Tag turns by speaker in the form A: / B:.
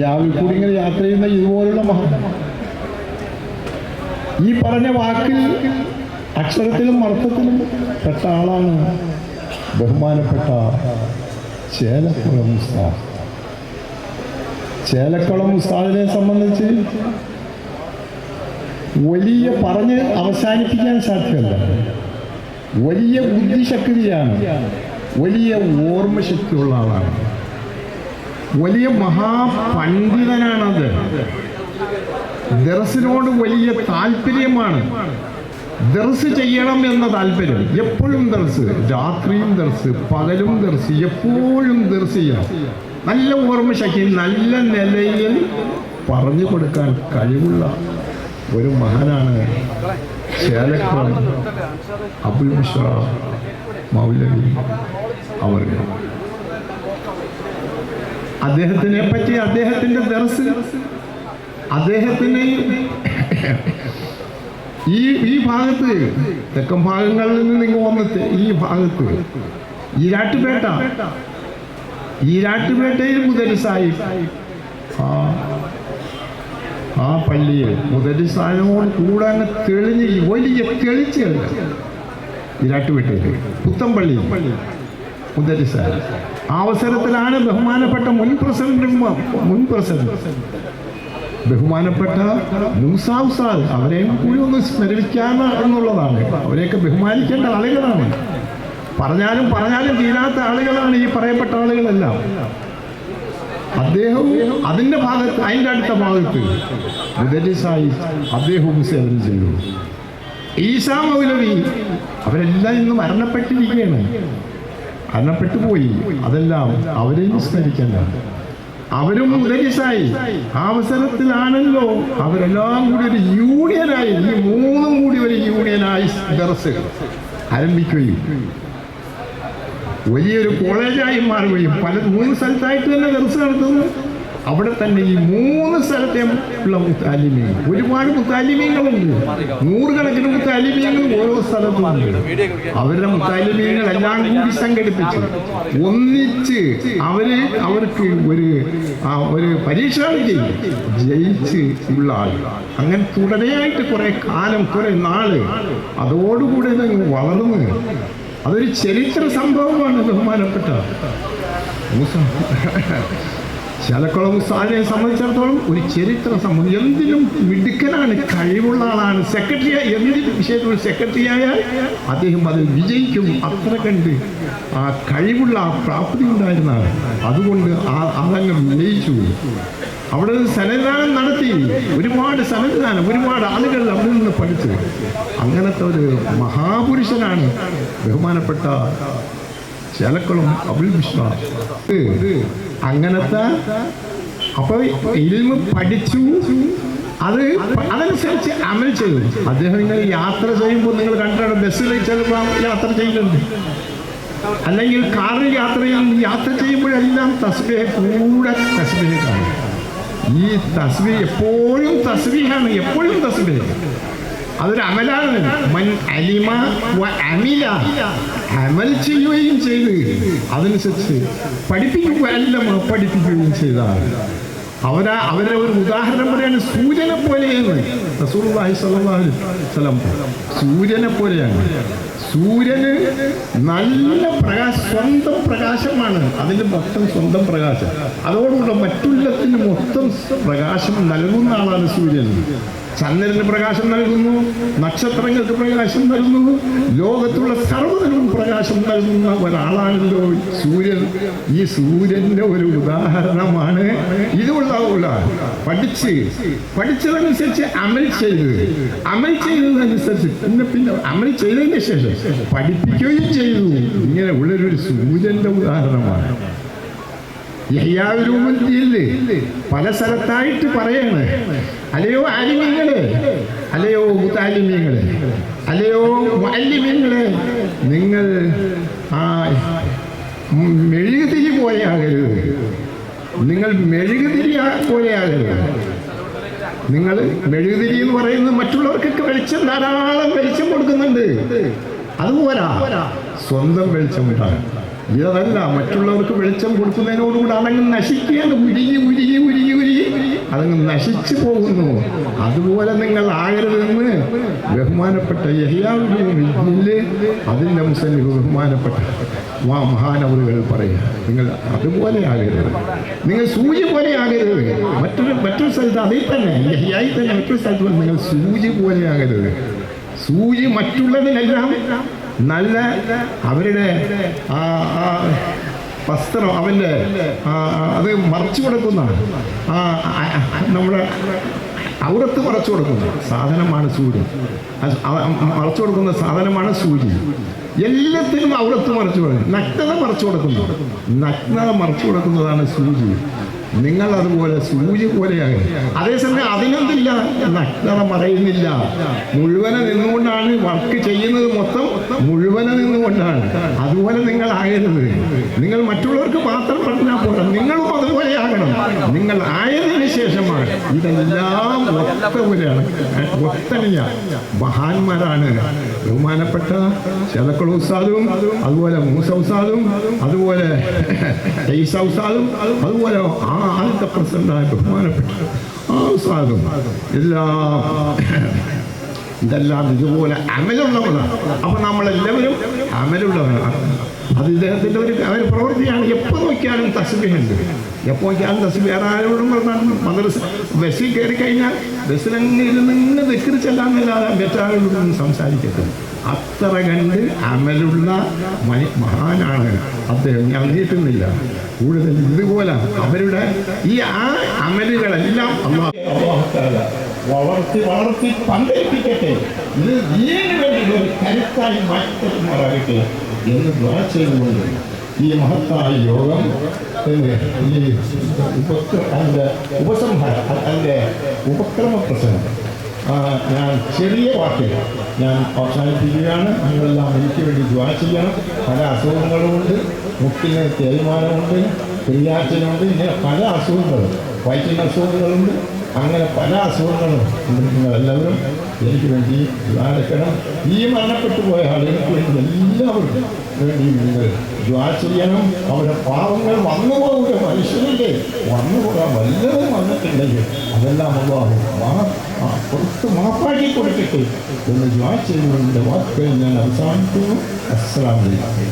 A: രാവിലെ കൂടി ഇങ്ങനെ യാത്ര ചെയ്യുന്ന ഇതുപോലുള്ള ഈ പറഞ്ഞ വാക്കിൽ അക്ഷരത്തിലും അർത്ഥത്തിലും പെട്ട ആളാണ് ബഹുമാനപ്പെട്ട ചേലക്കുളം ഉസ്താദ്. ചേലക്കുളം ഉസ്താദിനെ സംബന്ധിച്ച് വലിയ പറഞ്ഞ് അവസാനിപ്പിക്കാൻ സാധ്യമല്ല. വലിയ ബുദ്ധിശക്തിയാണ്, വലിയ ഓർമ്മശക്തിയുള്ള ആളാണ്, വലിയ മഹാപണ്ഡിതനാണത്. ദർസിനോട് വലിയ താല്പര്യമാണ്. ദർസ് ചെയ്യണം എന്ന താല്പര്യം. എപ്പോഴും ദർസ്, രാത്രിയും ദർസ്, പകലും ദർസ്, എപ്പോഴും ദർസ് ചെയ്യണം. നല്ല ഓർമ്മശക്തി, നല്ല നിലയിൽ പറഞ്ഞു കൊടുക്കാൻ കഴിവുള്ള ഒരു മഹാനാണ് ചേലക്കുളം അബുൽ ബിഷ്റ മൗലവി അവർ. അദ്ദേഹത്തിനെ പറ്റി, അദ്ദേഹത്തിൻ്റെ ദർസ്, അദ്ദേഹത്തിന് ഈ ഭാഗത്ത്, തെക്കൻ ഭാഗങ്ങളിൽ നിന്ന് നിങ്ങൾ വന്നിട്ട് ഈ ഭാഗത്ത് ഈരാട്ടുപേട്ടയിൽ മുദരിസായി, ആ പള്ളിയിൽ മുദരിസായോട് കൂടെ അങ്ങ് തെളിഞ്ഞ് വലിയ തെളിച്ചല്ല. ഈരാട്ടുപേട്ടയിൽ പുത്തമ്പള്ളി മുദരിസായി. ആ അവസരത്തിലാണ് ബഹുമാനപ്പെട്ട മുൻ പ്രസിഡന്റ് ബഹുമാനപ്പെട്ട മൂസാ ഉസ്താദ്, അവരെയും കൂടി ഒന്ന് സ്മരിക്കാൻ എന്നുള്ളതാണ്. അവരെയൊക്കെ ബഹുമാനിക്കേണ്ട ആളുകളാണ്. പറഞ്ഞാലും തീരാത്ത ആളുകളാണ് ഈ പറയപ്പെട്ട ആളുകളെല്ലാം. അദ്ദേഹം അതിൻ്റെ ഭാഗത്ത്, അതിൻ്റെ അടുത്ത ഭാഗത്ത് മുദരിസായി അദ്ദേഹവും സേവനം ചെയ്തു. ഈസാ മൗലവി, അവരെല്ലാം ഇന്ന് മരണപ്പെട്ടിരിക്കുകയാണ്, മരണപ്പെട്ടു പോയി. അതെല്ലാം അവരെയും സ്മരിക്കണ്ട. അവരും മുദരിസായി. ആ അവസരത്തിലാണല്ലോ അവരെല്ലാം കൂടി ഒരു യൂണിയനായി, ഈ മൂന്നും കൂടി ഒരു യൂണിയനായി ദർസ് ആരംഭിക്കുകയും വലിയൊരു കോളേജായി മാറുകയും മൂന്ന് സ്ഥലത്തായിട്ട് തന്നെ ദർസ് നടത്തുന്നു. അവിടെ തന്നെ ഈ മൂന്ന് സ്ഥലത്തെ ഉള്ള മുത്താലിമീങ്ങൾ, ഒരുപാട് മുത്താലിമീങ്ങളുണ്ട്, നൂറുകണക്കിന് മുത്താലിമീങ്ങൾ ഓരോ സ്ഥലത്തുണ്ട്. അവരുടെ മുത്താലിമീങ്ങൾ എല്ലാം കൂടി സംഘടിപ്പിച്ച് ഒന്നിച്ച് അവർക്ക് ഒരു പരീക്ഷ ജയിച്ച് ഉള്ള ആൾ. അങ്ങനെ തുടരെയായിട്ട് കുറെ കാലം, കുറെ നാള് അതോടുകൂടി വളർന്ന് അതൊരു ചരിത്ര സംഭവമാണ്. ബഹുമാനപ്പെട്ട ചേലക്കുളം ഉസ്താദിനെ സംബന്ധിച്ചിടത്തോളം ഒരു ചരിത്ര സംഭവം. എന്തിനും മിടുക്കനാണ്, കഴിവുള്ള ആളാണ്. എന്ത് വിഷയത്തിൽ സെക്രട്ടറി ആയാൽ അദ്ദേഹം അതിൽ വിജയിക്കും. അത്ര കണ്ട് ആ കഴിവുള്ള ആ പ്രാപ്തി ഉണ്ടായിരുന്നതാണ്. അതുകൊണ്ട് അതങ്ങ് വിജയിച്ചു. അവിടെ നിന്ന് സന്നദ്ധാനം നടത്തി, ഒരുപാട് സന്നദ്ധാനം, ഒരുപാട് ആളുകൾ അവിടെ നിന്ന് പഠിച്ചു. അങ്ങനത്തെ ഒരു മഹാപുരുഷനാണ് ബഹുമാനപ്പെട്ട ചേലക്കുളം അബുൽ ബിഷ്റ. അങ്ങനത്തെ അപ്പൊ ഇൽമ് പഠിച്ചു, അതനുസരിച്ച് അമൽ ചെയ്തു. അദ്ദേഹം നിങ്ങൾ യാത്ര ചെയ്യുമ്പോൾ നിങ്ങൾ കണ്ടിട്ട് ബസ്സിൽ ചിലപ്പോൾ യാത്ര ചെയ്യുന്നുണ്ട്, അല്ലെങ്കിൽ കാറിൽ യാത്ര ചെയ്യുമ്പോഴെല്ലാം തസ്ബീഹ് കൂടെ തസ്ബീഹ് കാണും. ഈ തസ്ബീഹ് എപ്പോഴും തസ്ബീഹാണ്, എപ്പോഴും തസ്ബീഹ്. അതൊരു അമലാണ്. മൻ അലിമ വ അമില, അമൽ ചെയ്യുകയും ചെയ്ത് അതനുസരിച്ച് പഠിപ്പിക്കുകയും ചെയ്താണ്. അവരെ ഒരു ഉദാഹരണം പറയാണ്, സൂര്യനെ പോലെയാണ് റസൂലുള്ളാഹി സ്വല്ലല്ലാഹു അലൈഹി വസല്ലം. സൂര്യനെ പോലെയാണ്. സൂര്യന് നല്ല സ്വന്തം പ്രകാശമാണ്, അതിൻ്റെ മൊത്തം സ്വന്തം പ്രകാശം. അതോടുകൂടെ മറ്റുള്ളത്തിന് മൊത്തം പ്രകാശം നൽകുന്ന ആളാണ് സൂര്യൻ. ചന്ദ്രന് പ്രകാശം നൽകുന്നു, നക്ഷത്രങ്ങൾക്ക് പ്രകാശം നൽകുന്നു, ലോകത്തുള്ള സർവ്വതിനും പ്രകാശം നൽകുന്ന ഒരാളാണല്ലോ സൂര്യൻ. ഈ സൂര്യന്റെ ഒരു ഉദാഹരണമാണ് ഇതുള്ള. പഠിച്ചതനുസരിച്ച് അമൽ ചെയ്തതനുസരിച്ച് പിന്നെ അമൽ ചെയ്തതിന് ശേഷം പഠിപ്പിക്കുകയും ചെയ്തു. ഇങ്ങനെ ഉള്ളൊരു സൂര്യന്റെ ഉദാഹരണമാണ്. യഹ്യാവിലൂമില്ലേ പല സ്ഥലത്തായിട്ട് പറയാണ്, അല്ലയോ ആലിമീങ്ങളെ, അല്ലയോ മുതാലിമീങ്ങളെ, അല്ലയോ മുഅല്ലിമീങ്ങളെ, നിങ്ങൾ മെഴുകുതിരി പോലെയാകരുത്. നിങ്ങൾ മെഴുകുതിരി പോലെയാകരുത്. നിങ്ങൾ മെഴുകുതിരി എന്ന് പറയുന്നത് മറ്റുള്ളവർക്കൊക്കെ വെളിച്ചം, ധാരാളം വെളിച്ചം കൊടുക്കുന്നുണ്ട്. അതുപോരാ, സ്വന്തം വെളിച്ചം ഉണ്ടാകും. ഇതല്ല, മറ്റുള്ളവർക്ക് വെളിച്ചം കൊടുക്കുന്നതിനോടുകൂടി അതങ്ങ് നശിക്കുകയാണ്. ഉരുകി ഉരുകി ഉരുകി ഉരുകി അതങ്ങ് നശിച്ചു പോകുന്നു. അതുപോലെ നിങ്ങൾ ആകരുതെന്ന് ബഹുമാനപ്പെട്ട യഹ്യാവിന്റെ അതിൻ്റെ മുസന്നിഫ് ബഹുമാനപ്പെട്ട മഹാനവറുകൾ പറയുക. നിങ്ങൾ അതുപോലെ ആകരുത്, നിങ്ങൾ സൂചി പോലെ ആകരുത്. മറ്റൊരു സ്ഥലത്ത് അതിൽ തന്നെ യഹ്യായി തന്നെ മറ്റൊരു സ്ഥലത്ത് നിങ്ങൾ സൂചി പോലെ ആകരുത്. സൂചി മറ്റുള്ളതിനെല്ലാം നല്ല അവരുടെ വസ്ത്രം അവൻ്റെ അത് മറച്ചു കൊടുക്കുന്ന നമ്മുടെ ഔറത്ത് മറച്ചു കൊടുക്കുന്ന സാധനമാണ് സൂചി. മറച്ചു കൊടുക്കുന്ന സാധനമാണ് സൂചി. എല്ലാത്തിനും ഔറത്ത് മറച്ചു കൊടുക്കും. നഗ്നത മറച്ചു കൊടുക്കുന്നു. നഗ്നത മറച്ചു കൊടുക്കുന്നതാണ് സൂചി. നിങ്ങൾ അതുപോലെ സൂചി പോലെയാകും. അതേസമയം അതിനൊന്നില്ല, നഗ്നത മറയുന്നില്ല. മുഴുവനെ നിന്നുകൊണ്ടാണ് വർക്ക് ചെയ്യുന്നത്, മൊത്തം മുഴുവനെ നിന്നുകൊണ്ടാണ്. അതുപോലെ നിങ്ങൾ ആകരുത്. നിങ്ങൾ മറ്റുള്ളവർക്ക് മാത്രം പറഞ്ഞാൽ പോരാ, നിങ്ങളും അതുപോലെ ആകണം. നിങ്ങൾ ആയതിനു ശേഷമാണ് ഇതെല്ലാം ഒത്ത പോലെയാണ്. ഒത്തണിയ മഹാന്മാരാണ് ബഹുമാനപ്പെട്ട ശലക്കൾ ഉസ്താദും, അതുപോലെ മൂസ ഉസ്താദും, അതുപോലെ ഈസ ഉസ്താദും, അതുപോലെ ആദ്യത്തെ പ്രസിഡന്റായ ബഹുമാനപ്പെട്ട ഉസ്താദും ഇതെല്ലാം ഇതുപോലെ അമലുള്ളവരാണ്. അപ്പൊ നമ്മളെല്ലാവരും അമലുള്ളവരാണ്. അത് ഇദ്ദേഹത്തിൻ്റെ ഒരു പ്രവൃത്തിയാണ്. എപ്പോൾ നോക്കിയാലും തസ്ബീഹുണ്ട്, എപ്പോൾ നോക്കിയാലും തസ്ബീഹ്. വേറെ ആരോടും പറഞ്ഞാൽ മദ്രസ ബസ്സിൽ കയറി കഴിഞ്ഞാൽ ബസ്സിലങ്ങ് ഇരുന്ന് ദിക്ർ ചെല്ലാന്നല്ലാതെ മറ്റാരോടൊന്നും സംസാരിക്കത്തില്ല. അത്ര കണ്ട് അമലുള്ള മഹാനാണ് അദ്ദേഹം. ഞാൻ നീട്ടുന്നില്ല കൂടുതൽ. ഇതുപോലെ അവരുടെ ഈ അമലുകളെല്ലാം വളർത്തി വളർത്തി പന്തലിപ്പിക്കട്ടെ. ഇത് ഇതിനു വേണ്ടി ഒരു കരുത്തായി മാറ്റമാറാകട്ടെ എന്ന് ദ്വാ ചെയ്തുകൊണ്ട് ഈ മഹത്തായ യോഗം ഈ ഉപസംഹാരം അതിൻ്റെ ഉപക്രമ പ്രസംഗം ഞാൻ ചെറിയ വാക്കിൽ ഞാൻ അവസാനിപ്പിക്കുകയാണ്. നിങ്ങളെല്ലാം എനിക്ക് വേണ്ടി ദ്വാ ചെയ്യണം. പല അസുഖങ്ങളുമുണ്ട്, മുട്ടിന് തേയ്മാനമുണ്ട്, ക്രിയാറ്റിനുണ്ട്, ഇങ്ങനെ പല അസുഖങ്ങളും, വയറ്റിന് അസുഖങ്ങളുണ്ട്. അങ്ങനെ പല അസുഖങ്ങളും നിങ്ങളെല്ലാവരും എനിക്ക് വേണ്ടി ദ്വാരക്കണം. ഈ മരണപ്പെട്ടു പോയ ആളുകൾക്ക് വേണ്ടി എല്ലാവർക്കും വേണ്ടി നിങ്ങൾ ദ്വാ ചെയ്യണം. അവരുടെ പാവങ്ങൾ വന്നു പോകുക, മനുഷ്യരുടെ വന്നു പോകാൻ വല്ലതും വന്നിട്ടുണ്ടെങ്കിൽ അതെല്ലാം പുറത്ത് മാപ്പാക്കി കൊടുക്കട്ടെ എന്ന് ദ്വാ ചെയ്യുന്നതിൻ്റെ വാക്കുകൾ ഞാൻ അവസാനിപ്പിക്കുന്നു. അസ്സലാമു അലൈക്കും.